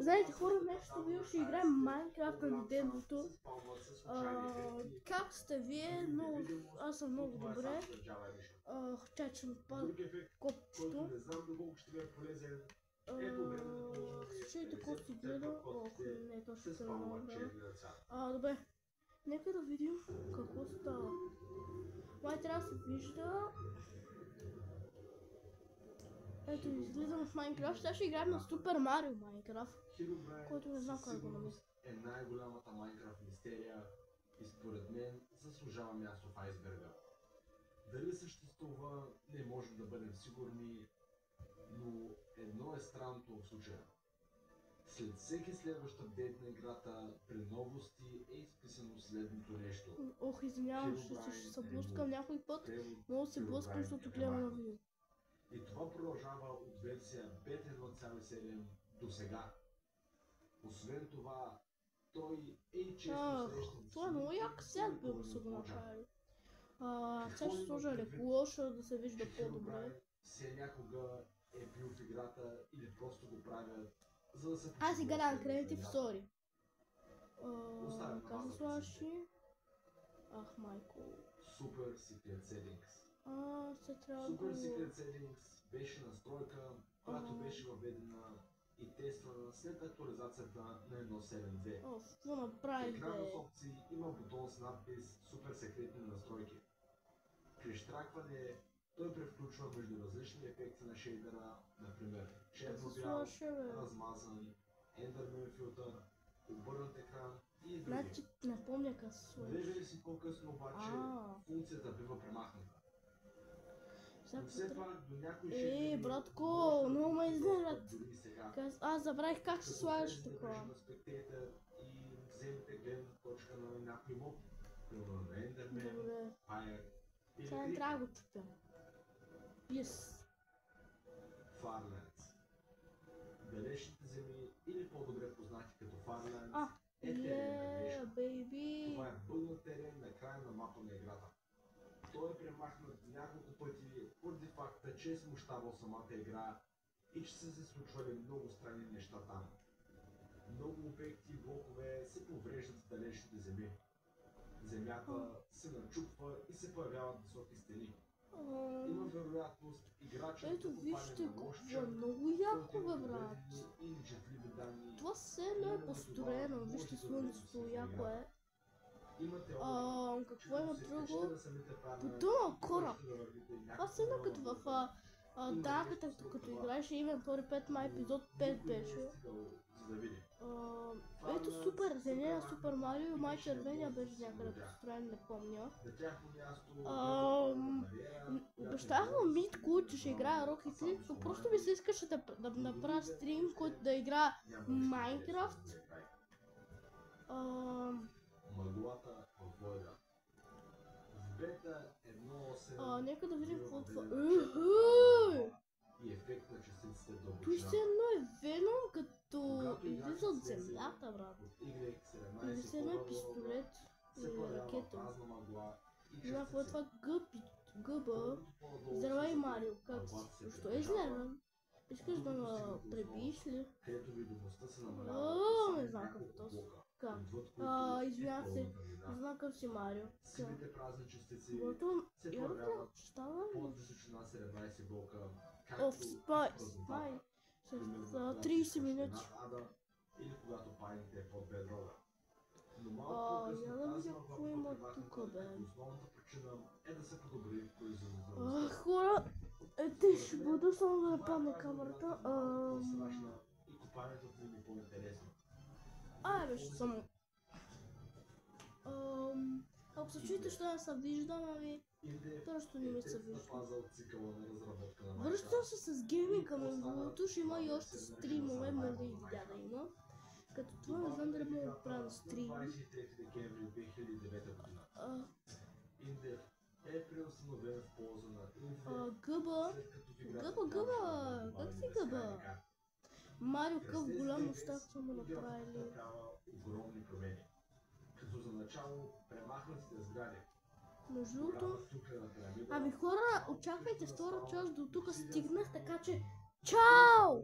Знаете хора, нещо видео ще играем Майнкрафт на Nintendo-то. Как сте вие? Аз съм много добре. Чай, че напада копчето. Слушайте какво си гледа. Ох, не, то ще се намага. Добре, нека да видим какво става. Май трябва да се вижда. Ето, излизам в Майнкрафт. Сега ще играем на Супер Марио Майнкрафт, който не знам как го намисля. Е най-голямата Майнкрафт мистерия и според мен заслужава място в айсберга. Дали съществува, не можем да бъдем сигурни, но едно е странното в случая. След всеки следващ апдейт на играта, при новости е изписано следното нещо. Ох, извинявам, ще се блъскам някой път, но се блъскам, защото гледам на видео. И това продължава от версия Beta 1.7 до сега. Освен това, той е често срещан. Това е много як сет бил са го направили. Сега ще сложа рекулоша да се вижда по-добре. Все някога е бил в играта или просто го правят, за да се... Аз играя Creative Story. Как се слагаш? Ах, майко. Super Secret Settings. Се трябва Super Secret Settings беше настройка, която беше въведена и тествана след актуализацията на 1.7.2. Какво направих, бе? Екрана с опции има бутон с надпис Супер секретни настройки. При щракване той превключва между различни ефекти на шейдера, например черно-бял, размазан, ендърмен филтър, обърнат екран и други. Значи, не помня как се сложи. Виждали си по-късно обаче, функцията бива премахната. Но все пак до някой шейдери... братко, много ме изнервят. Аз забравих как се слагаш такова. И вземете гледна точка на някой моб, примерно на Ендермен, Файер или сега не трябва да го чупя. Yes. Farlands. Далечните земи или по-добре познати като Farlands е терен на грешка. Това е бъднат терен на края на мапа на играта. Той е премахнат няколко пъти поради факта, че е смущавал самата игра и че са се случвали много странни неща там. Много обекти и блокове се повреждат в далечните земи. Земята се начупва и се появяват високи стени. Има вероятност играчът ето вижте какво е много яко, бе, брат. Това все едно е построено, вижте слънцето, яко е. Какво има друго? Потънал кораб. Това все едно като в Дарката, като играеше Inventory 5, май епизод 5 беше. Ето супер, зеления Супер Марио, май червения беше някъде построен, не помня. Обещах на Митко, че ще играя Rocket League, но просто ми се искаше да направя стрим, който да играя Майнкрафт. Мъглата в Войда. В бета 1.8... Нека да видим какво това... И ефект на частиците дълбочина. Той се едно е Веном, като излиза от земята, брат. Или се едно е пистолет или ракета. Знам какво е това гъба. Здравей, Марио, как си? Защо е изнервен? Искаш да ме пребиеш ли? Не знам какво точно. Как? Извинявам се, не знам как си Марио. Силите празни частици се появяват под височина 17 блока, спай! За 30 минути. Или когато пайните е под бедрога. Но малко по-късно тази мъгла основната причина е да се подобри производителността. Хора, ще бъда само да нападне камерата. И купането ти ми по-интересно. Беше само. Ако се чуете, що не се виждам, просто не ми се вижда. Връщам се с гейминга, между другото, ще има и още стримове, много и видеа да има. Като това не знам дали мога да правя стрим. 23 декември 2009 година. Индев е преустановен в полза на Гъба, как си Гъба? Марио къв голям устав са му направили. Огромни промени. Като за начало премахнатите сгради. Между другото, хора, очаквайте втора част, до тук стигнах, така че чао!